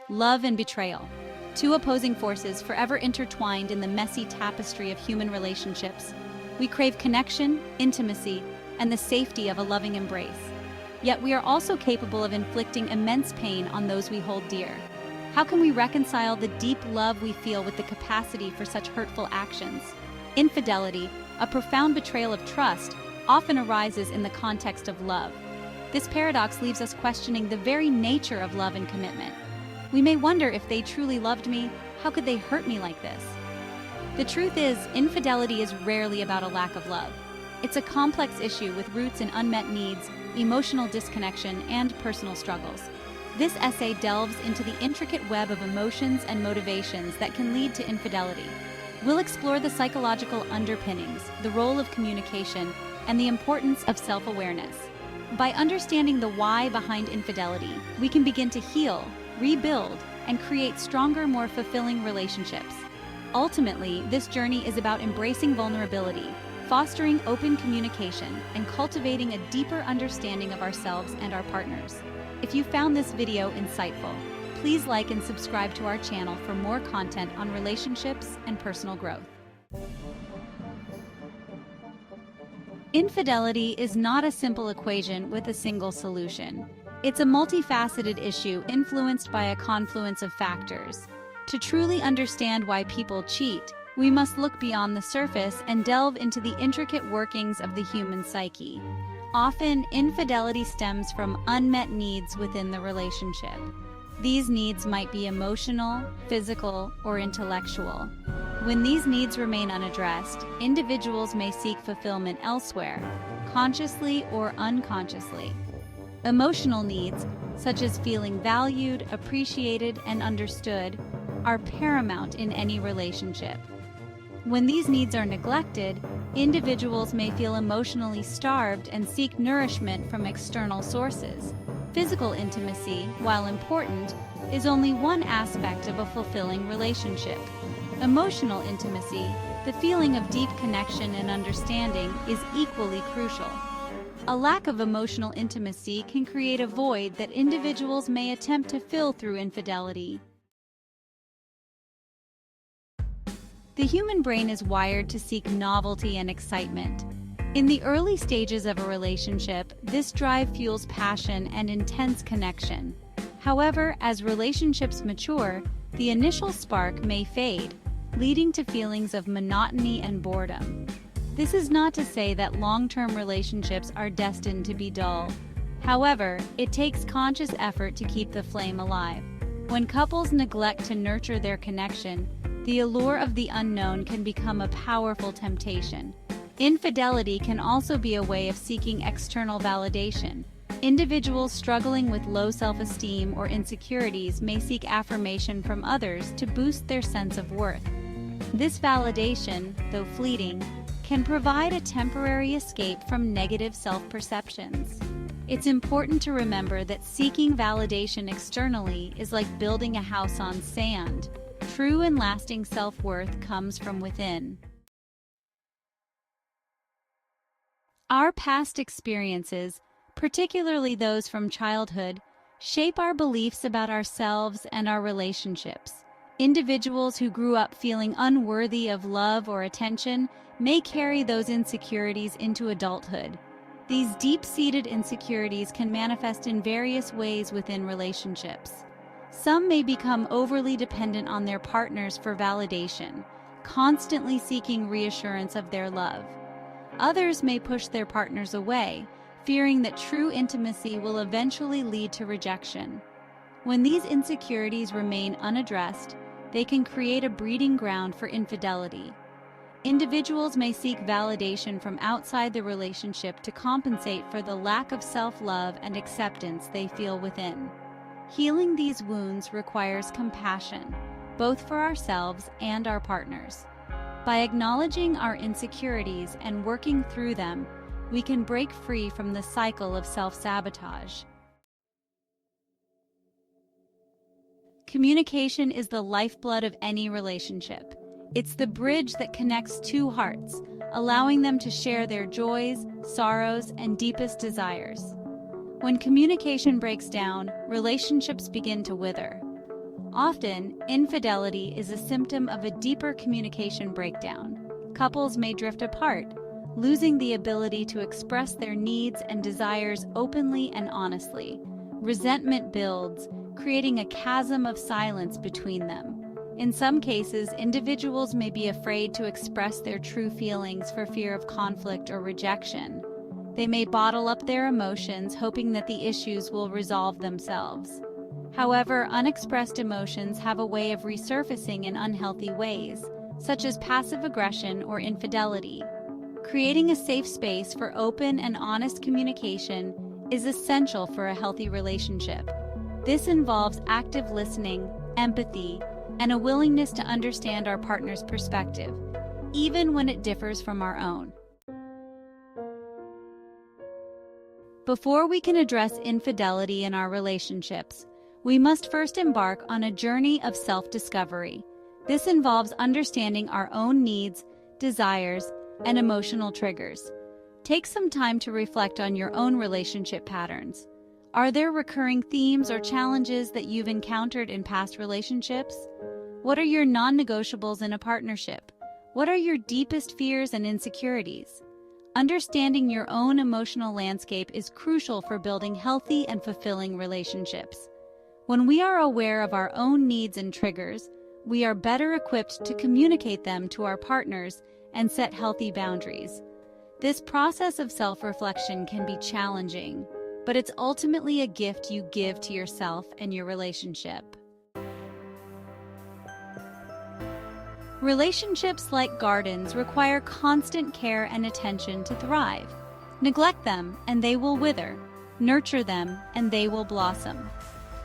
Love and betrayal. Two opposing forces forever intertwined in the messy tapestry of human relationships. We crave connection, intimacy, and the safety of a loving embrace. Yet we are also capable of inflicting immense pain on those we hold dear. How can we reconcile the deep love we feel with the capacity for such hurtful actions? Infidelity, a profound betrayal of trust, often arises in the context of love. This paradox leaves us questioning the very nature of love and commitment. We may wonder, if they truly loved me, how could they hurt me like this? The truth is, infidelity is rarely about a lack of love. It's a complex issue with roots in unmet needs, emotional disconnection, and personal struggles. This essay delves into the intricate web of emotions and motivations that can lead to infidelity. We'll explore the psychological underpinnings, the role of communication, and the importance of self-awareness. By understanding the why behind infidelity, we can begin to heal, rebuild, and create stronger, more fulfilling relationships. Ultimately, this journey is about embracing vulnerability, fostering open communication, and cultivating a deeper understanding of ourselves and our partners. If you found this video insightful, please like and subscribe to our channel for more content on relationships and personal growth. Infidelity is not a simple equation with a single solution. It's a multifaceted issue influenced by a confluence of factors. To truly understand why people cheat, we must look beyond the surface and delve into the intricate workings of the human psyche. Often, infidelity stems from unmet needs within the relationship. These needs might be emotional, physical, or intellectual. When these needs remain unaddressed, individuals may seek fulfillment elsewhere, consciously or unconsciously. Emotional needs, such as feeling valued, appreciated, and understood, are paramount in any relationship. When these needs are neglected, individuals may feel emotionally starved and seek nourishment from external sources. Physical intimacy, while important, is only one aspect of a fulfilling relationship. Emotional intimacy, the feeling of deep connection and understanding, is equally crucial. A lack of emotional intimacy can create a void that individuals may attempt to fill through infidelity. The human brain is wired to seek novelty and excitement. In the early stages of a relationship, this drive fuels passion and intense connection. However, as relationships mature, the initial spark may fade, leading to feelings of monotony and boredom. This is not to say that long-term relationships are destined to be dull. However, it takes conscious effort to keep the flame alive. When couples neglect to nurture their connection, the allure of the unknown can become a powerful temptation. Infidelity can also be a way of seeking external validation. Individuals struggling with low self-esteem or insecurities may seek affirmation from others to boost their sense of worth. This validation, though fleeting, can provide a temporary escape from negative self-perceptions. It's important to remember that seeking validation externally is like building a house on sand. True and lasting self-worth comes from within. Our past experiences, particularly those from childhood, shape our beliefs about ourselves and our relationships. Individuals who grew up feeling unworthy of love or attention may carry those insecurities into adulthood. These deep-seated insecurities can manifest in various ways within relationships. Some may become overly dependent on their partners for validation, constantly seeking reassurance of their love. Others may push their partners away, fearing that true intimacy will eventually lead to rejection. When these insecurities remain unaddressed, they can create a breeding ground for infidelity. Individuals may seek validation from outside the relationship to compensate for the lack of self-love and acceptance they feel within. Healing these wounds requires compassion, both for ourselves and our partners. By acknowledging our insecurities and working through them, we can break free from the cycle of self-sabotage. Communication is the lifeblood of any relationship. It's the bridge that connects two hearts, allowing them to share their joys, sorrows, and deepest desires. When communication breaks down, relationships begin to wither. Often, infidelity is a symptom of a deeper communication breakdown. Couples may drift apart, losing the ability to express their needs and desires openly and honestly. Resentment builds, creating a chasm of silence between them. In some cases, individuals may be afraid to express their true feelings for fear of conflict or rejection. They may bottle up their emotions, hoping that the issues will resolve themselves. However, unexpressed emotions have a way of resurfacing in unhealthy ways, such as passive aggression or infidelity. Creating a safe space for open and honest communication is essential for a healthy relationship. This involves active listening, empathy, and a willingness to understand our partner's perspective, even when it differs from our own. Before we can address infidelity in our relationships, we must first embark on a journey of self-discovery. This involves understanding our own needs, desires, and emotional triggers. Take some time to reflect on your own relationship patterns. Are there recurring themes or challenges that you've encountered in past relationships? What are your non-negotiables in a partnership? What are your deepest fears and insecurities? Understanding your own emotional landscape is crucial for building healthy and fulfilling relationships. When we are aware of our own needs and triggers, we are better equipped to communicate them to our partners and set healthy boundaries. This process of self-reflection can be challenging, but it's ultimately a gift you give to yourself and your relationship. Relationships, like gardens, require constant care and attention to thrive. Neglect them, and they will wither. Nurture them, and they will blossom.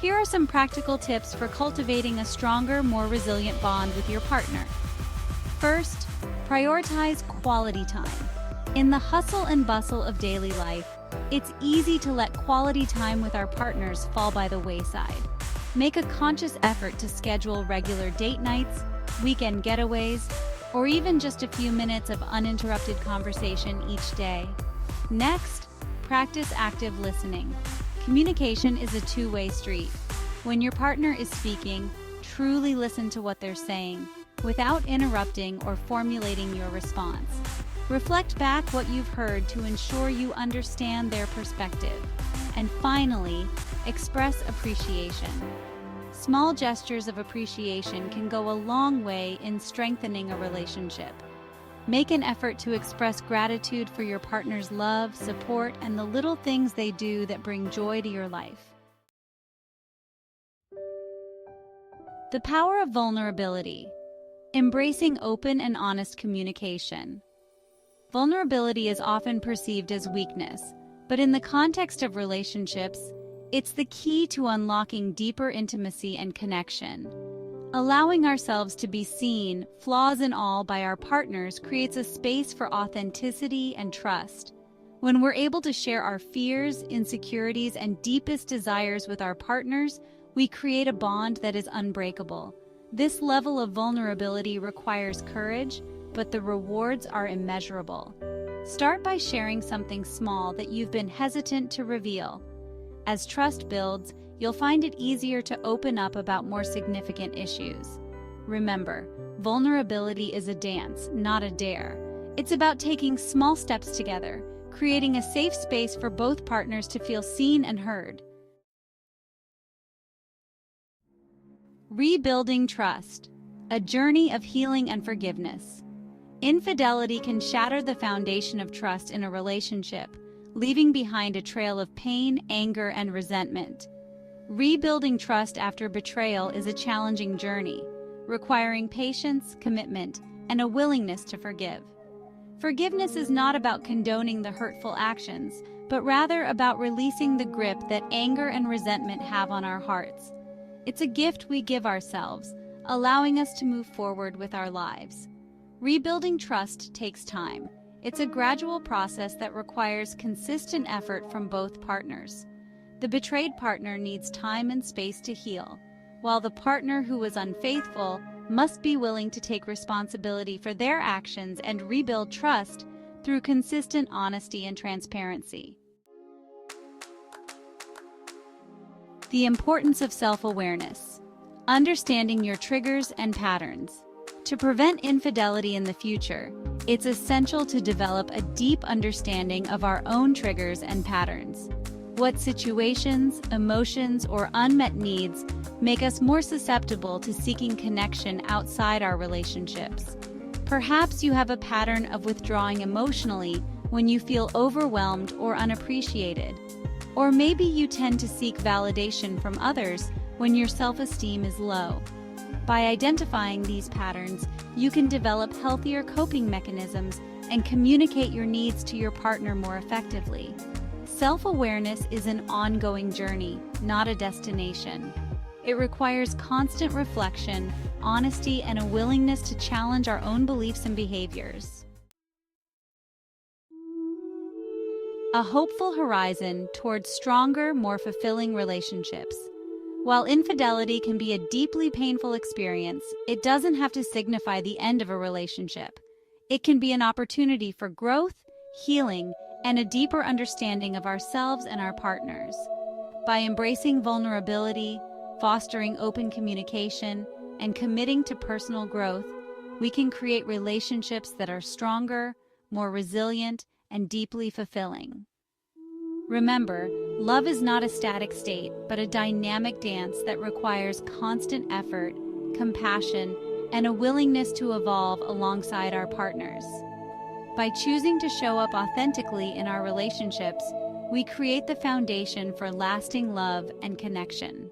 Here are some practical tips for cultivating a stronger, more resilient bond with your partner. First, prioritize quality time. In the hustle and bustle of daily life, it's easy to let quality time with our partners fall by the wayside. Make a conscious effort to schedule regular date nights, weekend getaways, or even just a few minutes of uninterrupted conversation each day. Next, practice active listening. Communication is a two-way street. When your partner is speaking, truly listen to what they're saying, without interrupting or formulating your response. Reflect back what you've heard to ensure you understand their perspective. And finally, express appreciation. Small gestures of appreciation can go a long way in strengthening a relationship. Make an effort to express gratitude for your partner's love, support, and the little things they do that bring joy to your life. The power of vulnerability. Embracing open and honest communication. Vulnerability is often perceived as weakness, but in the context of relationships, it's the key to unlocking deeper intimacy and connection. Allowing ourselves to be seen, flaws and all, by our partners creates a space for authenticity and trust. When we're able to share our fears, insecurities, and deepest desires with our partners, we create a bond that is unbreakable. This level of vulnerability requires courage, but the rewards are immeasurable. Start by sharing something small that you've been hesitant to reveal. As trust builds, you'll find it easier to open up about more significant issues. Remember, vulnerability is a dance, not a dare. It's about taking small steps together, creating a safe space for both partners to feel seen and heard. Rebuilding trust, a journey of healing and forgiveness. Infidelity can shatter the foundation of trust in a relationship, leaving behind a trail of pain, anger, and resentment. Rebuilding trust after betrayal is a challenging journey, requiring patience, commitment, and a willingness to forgive. Forgiveness is not about condoning the hurtful actions, but rather about releasing the grip that anger and resentment have on our hearts. It's a gift we give ourselves, allowing us to move forward with our lives. Rebuilding trust takes time. It's a gradual process that requires consistent effort from both partners. The betrayed partner needs time and space to heal, while the partner who was unfaithful must be willing to take responsibility for their actions and rebuild trust through consistent honesty and transparency. The importance of self-awareness. Understanding your triggers and patterns. To prevent infidelity in the future, it's essential to develop a deep understanding of our own triggers and patterns. What situations, emotions, or unmet needs make us more susceptible to seeking connection outside our relationships? Perhaps you have a pattern of withdrawing emotionally when you feel overwhelmed or unappreciated. Or maybe you tend to seek validation from others when your self-esteem is low. By identifying these patterns, you can develop healthier coping mechanisms and communicate your needs to your partner more effectively. Self-awareness is an ongoing journey, not a destination. It requires constant reflection, honesty, and a willingness to challenge our own beliefs and behaviors. A hopeful horizon towards stronger, more fulfilling relationships. While infidelity can be a deeply painful experience, it doesn't have to signify the end of a relationship. It can be an opportunity for growth, healing, and a deeper understanding of ourselves and our partners. By embracing vulnerability, fostering open communication, and committing to personal growth, we can create relationships that are stronger, more resilient, and deeply fulfilling. Remember, love is not a static state, but a dynamic dance that requires constant effort, compassion, and a willingness to evolve alongside our partners. By choosing to show up authentically in our relationships, we create the foundation for lasting love and connection.